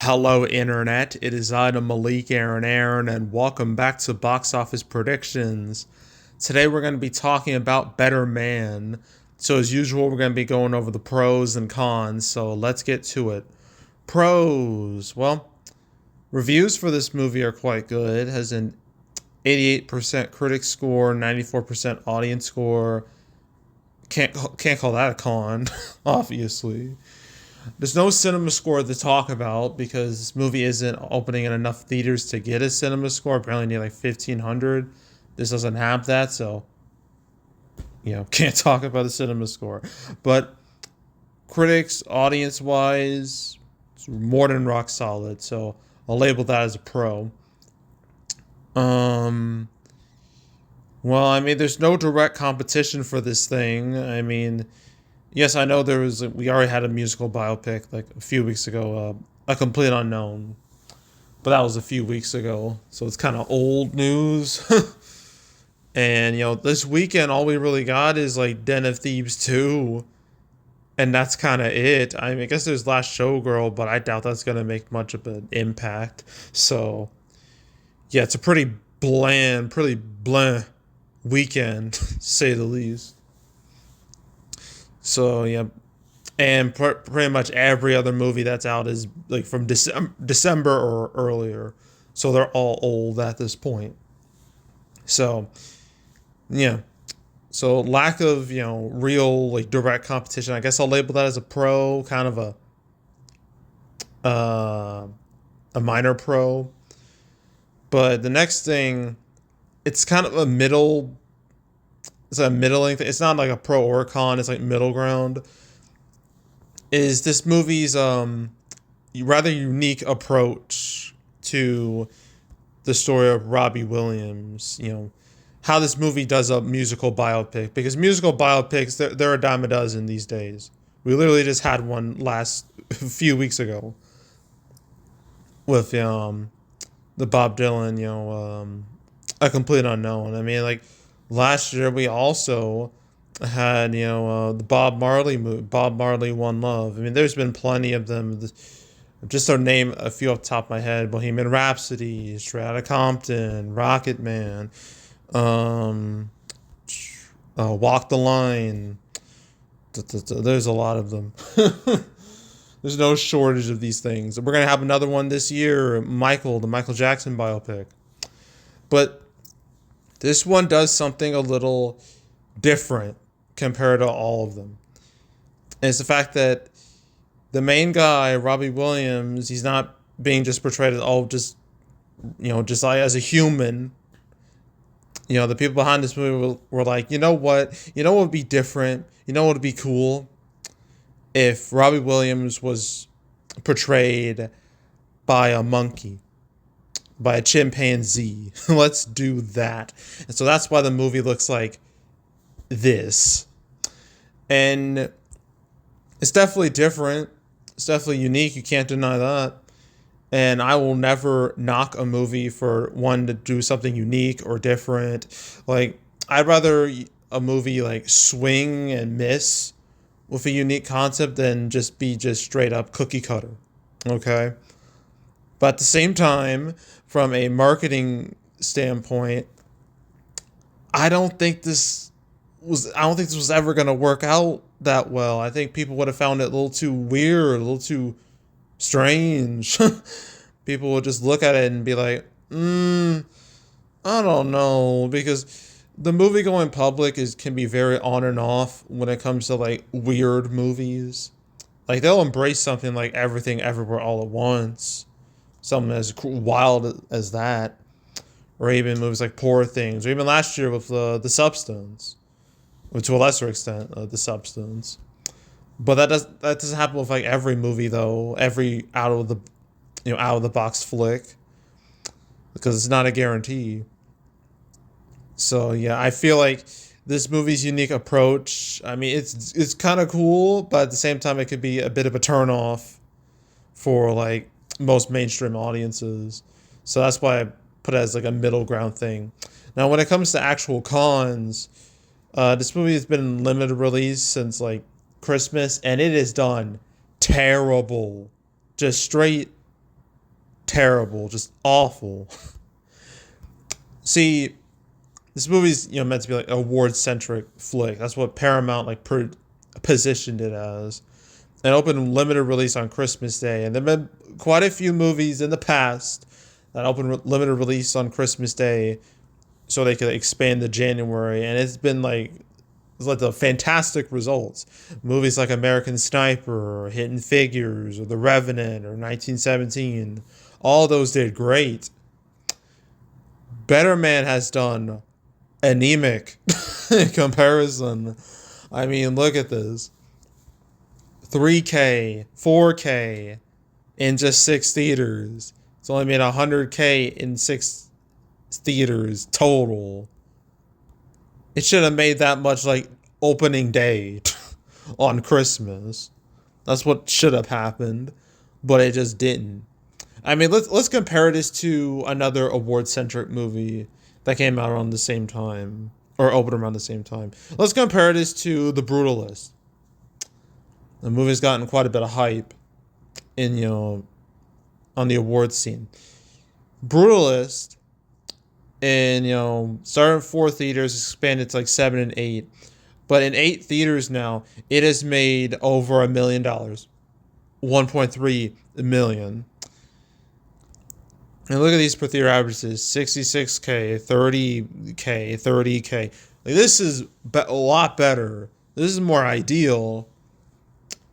Hello, Internet. It is I, the Malik Aaron, and welcome back to Box Office Predictions. Today, we're going to be talking about Better Man. So, as usual, we're going to be going over the pros and cons. So, let's get to it. Pros. Well, reviews for this movie are quite good. It has an 88% critic score, 94% audience score. Can't call that a con, obviously. There's no cinema score to talk about because this movie isn't opening in enough theaters to get a cinema score. Apparently, need like 1,500. This doesn't have that, so can't talk about the cinema score. But critics, audience wise, it's more than rock solid. So I'll label that as a pro. Um, well, I mean, there's no direct competition for this thing. I mean, yes, I know we already had a musical biopic like a few weeks ago, A Complete Unknown, but that was a few weeks ago, so it's kind of old news. And this weekend, all we really got is like Den of Thieves 2, and that's kind of it. I mean, I guess there's Last Showgirl, but I doubt that's gonna make much of an impact. So yeah, it's a pretty bland weekend, to say the least. So yeah, and pretty much every other movie that's out is like from December or earlier, so they're all old at this point. So yeah, so lack of real like direct competition. I guess I'll label that as a pro, kind of uh, a minor pro. But the next thing, it's kind of a middle. It's a middling thing. It's not like a pro or a con. It's like middle ground. Is this movie's rather unique approach to the story of Robbie Williams. How this movie does a musical biopic, because musical biopics they're a dime a dozen these days. We literally just had one last a few weeks ago with the Bob Dylan A Complete Unknown. I mean, like last year we also had the Bob Marley movie, Bob Marley One Love. I mean, there's been plenty of them. Just to name a few off the top of my head: Bohemian Rhapsody, Straight Outta Compton, Rocket Man, um, Walk the Line. There's a lot of them. There's no shortage of these things. We're gonna have another one this year, the Michael Jackson biopic. But this one does something a little different compared to all of them. And it's the fact that the main guy, Robbie Williams, he's not being just portrayed as just like as a human. The people behind this movie were like, what would be different? What would be cool if Robbie Williams was portrayed by a monkey, by a chimpanzee. Let's do that. And so that's why the movie looks like this. And it's definitely different. It's definitely unique. You can't deny that. And I will never knock a movie for one to do something unique or different. Like, I'd rather a movie like swing and miss with a unique concept than just be just straight up cookie cutter. Okay? But at the same time, from a marketing standpoint, I don't think this was ever going to work out that well. I think people would have found it a little too weird, a little too strange. People would just look at it and be like, I don't know, because the movie going public can be very on and off when it comes to like weird movies. Like they'll embrace something like Everything Everywhere All at Once, something as wild as that, or even movies like Poor Things, or even last year with The Substance, or to a lesser extent, The Substance. But that doesn't happen with like every movie though, every out of the box flick, because it's not a guarantee. So yeah, I feel like this movie's unique approach. I mean, it's kind of cool, but at the same time, it could be a bit of a turnoff for like most mainstream audiences. So that's why I put it as like a middle ground thing. Now, when it comes to actual cons, this movie has been in limited release since like Christmas, and it is done terrible, just straight terrible, just awful. See, this movie's meant to be like award centric flick. That's what Paramount positioned it as. It opened limited release on Christmas Day, and there've been quite a few movies in the past that opened limited release on Christmas Day, so they could expand to January, and it's led to fantastic results. Movies like American Sniper, or Hidden Figures, or The Revenant, or 1917, all those did great. Better Man has done anemic in comparison. I mean, look at this. 3K, 4K in just 6 theaters. It's only made 100K in 6 theaters total. It should have made that much like opening day on Christmas. That's what should have happened, but it just didn't. I mean, let's compare this to another award-centric movie that came out around the same time, or opened around the same time. Let's compare this to The Brutalist. The movie's gotten quite a bit of hype in on the awards scene. Brutalist, and started in 4 theaters, expanded to like 7 and 8, but in 8 theaters now, it has made over $1 million, 1.3 million. And look at these per theater averages: 66K, 30K, 30K. Like, this is a lot better. This is more ideal.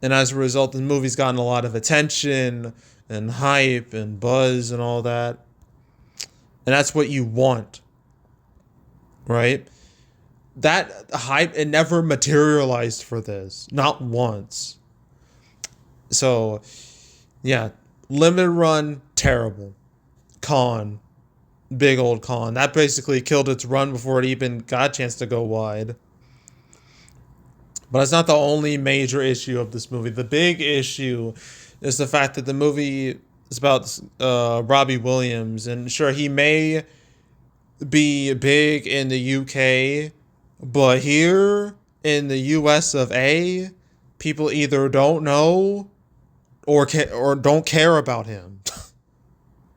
And as a result, the movie's gotten a lot of attention and hype and buzz and all that. And that's what you want, right? That hype, it never materialized for this. Not once. So, yeah. Limited run, terrible. Con. Big old con. That basically killed its run before it even got a chance to go wide. But it's not the only major issue of this movie. The big issue is the fact that the movie is about Robbie Williams. And sure, he may be big in the UK, but here in the US of A, people either don't know or don't care about him.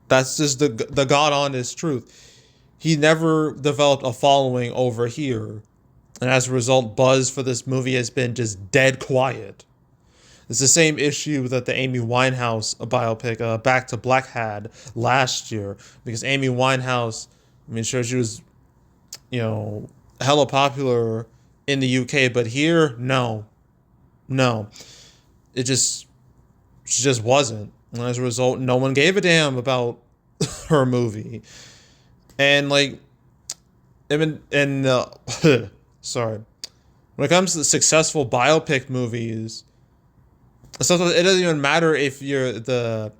That's just the God honest truth. He never developed a following over here. And as a result, buzz for this movie has been just dead quiet. It's the same issue that the Amy Winehouse biopic, Back to Black, had last year. Because Amy Winehouse, I mean, sure, she was, hella popular in the UK, but here, no. She just wasn't. And as a result, no one gave a damn about her movie. And sorry. When it comes to successful biopic movies, it doesn't even matter if the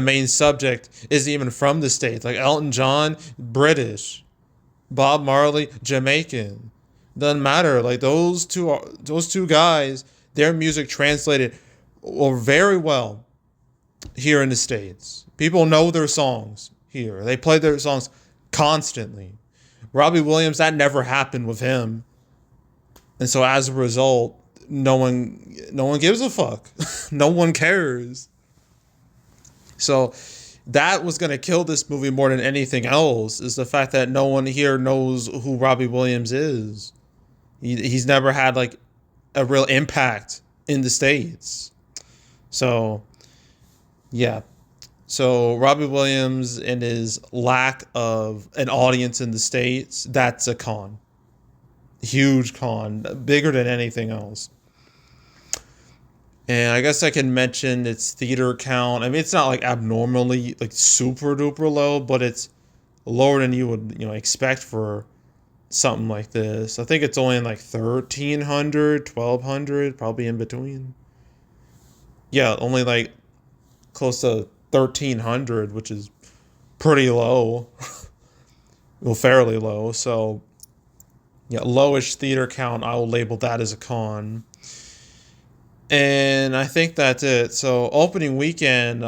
main subject isn't even from the States. Like Elton John, British. Bob Marley, Jamaican. Doesn't matter. Like those two guys, their music translated very well here in the States. People know their songs here. They play their songs constantly. Robbie Williams, that never happened with him. And so as a result, no one gives a fuck. No one cares. So that was going to kill this movie more than anything else, is the fact that no one here knows who Robbie Williams is. He's never had like a real impact in the States. So, yeah. So Robbie Williams and his lack of an audience in the States, that's a con. Huge con. Bigger than anything else. And I guess I can mention its theater count. I mean, it's not like abnormally like super duper low, but it's lower than you would expect for something like this. I think it's only in like 1,300, 1,200, probably in between. Yeah, only like close to 1,300, which is pretty low. Well, fairly low. So, yeah, lowish theater count. I will label that as a con. And I think that's it. So opening weekend,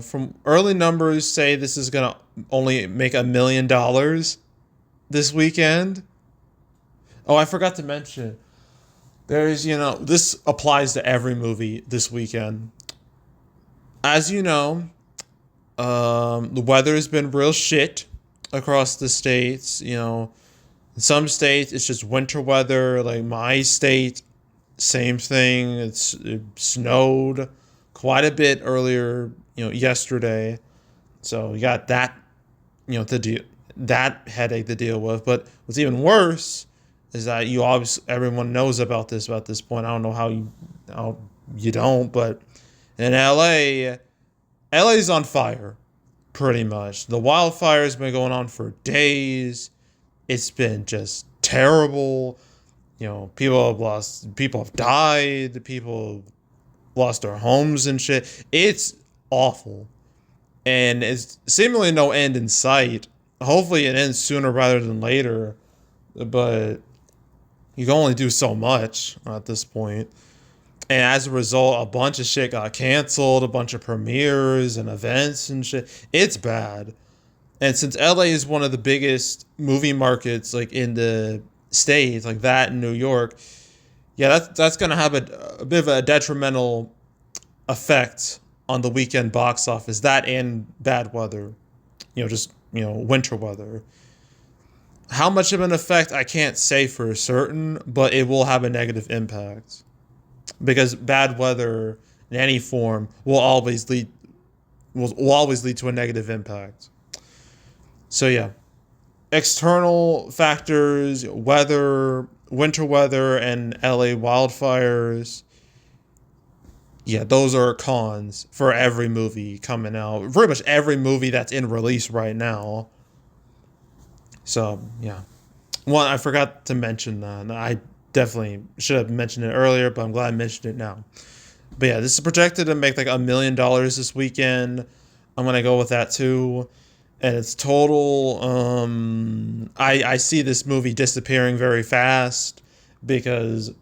from early numbers say this is gonna only make $1 million this weekend. Oh, I forgot to mention, there's this applies to every movie this weekend. as you know, the weather has been real shit across the states. In some states it's just winter weather. Like my state, same thing. It snowed quite a bit earlier, yesterday. So you got that, to deal that headache to deal with. But what's even worse is that you obviously everyone knows about this point. I don't know how you don't, but in LA's on fire pretty much. The wildfire's been going on for days. It's been just terrible. People have died, people lost their homes and shit. It's awful. And it's seemingly no end in sight. Hopefully it ends sooner rather than later, but you can only do so much at this point. And as a result, a bunch of shit got canceled, a bunch of premieres and events and shit. It's bad. And since LA is one of the biggest movie markets like in the states, like that in New York, yeah, that's gonna have a bit of a detrimental effect on the weekend box office. That and bad weather, just winter weather. How much of an effect I can't say for certain, but it will have a negative impact because bad weather in any form will always lead to a negative impact. So yeah, external factors, weather, winter weather, and LA wildfires. Yeah, those are cons for every movie coming out. Pretty much every movie that's in release right now. So yeah, one I forgot to mention that. I definitely should have mentioned it earlier, but I'm glad I mentioned it now. But yeah, this is projected to make like $1 million this weekend. I'm gonna go with that too. And it's total. I see this movie disappearing very fast because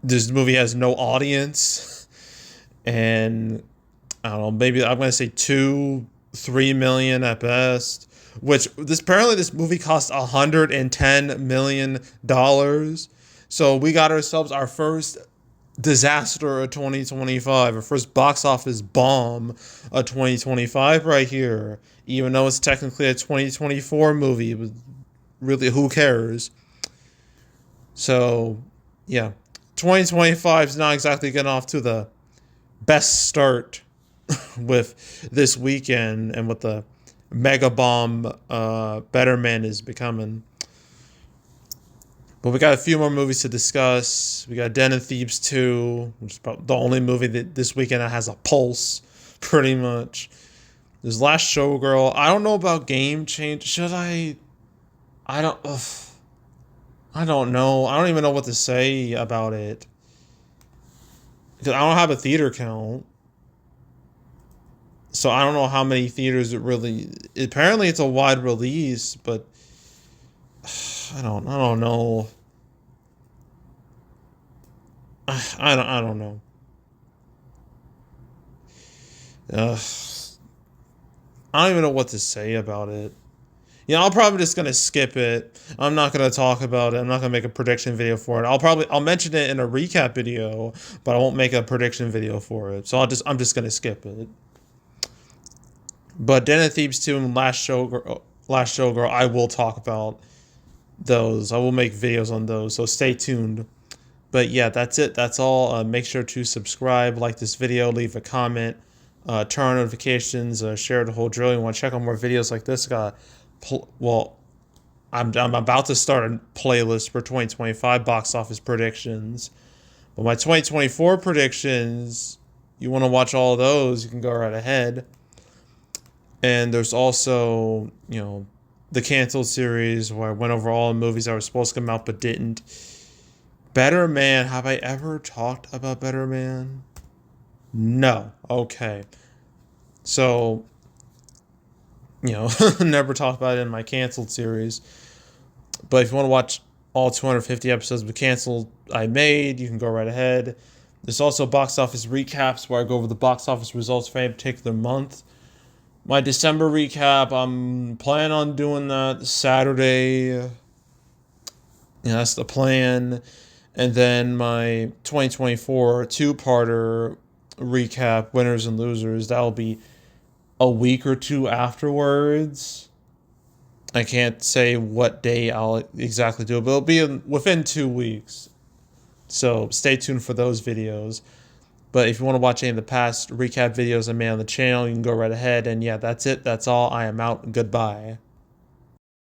this movie has no audience, and I don't know. Maybe I'm gonna say 2-3 million at best. Which this movie cost $110 million. So we got ourselves our first disaster of 2025, our first box office bomb of 2025 right here. Even though it's technically a 2024 movie, but really, who cares? So, yeah, 2025 is not exactly getting off to the best start with this weekend and with the mega bomb Better Man is becoming. But we got a few more movies to discuss. We got Den of Thieves 2, which is probably the only movie that this weekend that has a pulse, pretty much. There's Last Showgirl. I don't know about Game Change. Should I? I don't. Ugh. I don't know. I don't even know what to say about it. Because I don't have a theater count. So I don't know how many theaters it really. Apparently, it's a wide release, but I don't know. I don't know. I don't even know what to say about it. I'm probably just gonna skip it. I'm not gonna talk about it. I'm not gonna make a prediction video for it. I'll mention it in a recap video, but I won't make a prediction video for it. So I'm just gonna skip it. But Den of Thieves 2 and Last Showgirl, I will talk about those. I will make videos on those. So stay tuned. But yeah, that's it. That's all. Make sure to subscribe, like this video, leave a comment, turn on notifications, share the whole drill. You want to check out more videos like this? I'm about to start a playlist for 2025 box office predictions. But my 2024 predictions, you want to watch all of those, you can go right ahead. And there's also, the canceled series where I went over all the movies that were supposed to come out but didn't. Better Man. Have I ever talked about Better Man? No. Okay. So, never talked about it in my canceled series. But if you want to watch all 250 episodes of the canceled I made, you can go right ahead. There's also box office recaps where I go over the box office results for any particular month. My December recap, I'm planning on doing that Saturday. That's the plan. And then my 2024 two-parter recap winners and losers. That'll be a week or two afterwards. I can't say what day I'll exactly do it, but it'll be within 2 weeks. So stay tuned for those videos. But if you want to watch any of the past recap videos I made on the channel, you can go right ahead. And yeah, that's it. That's all. I am out. Goodbye.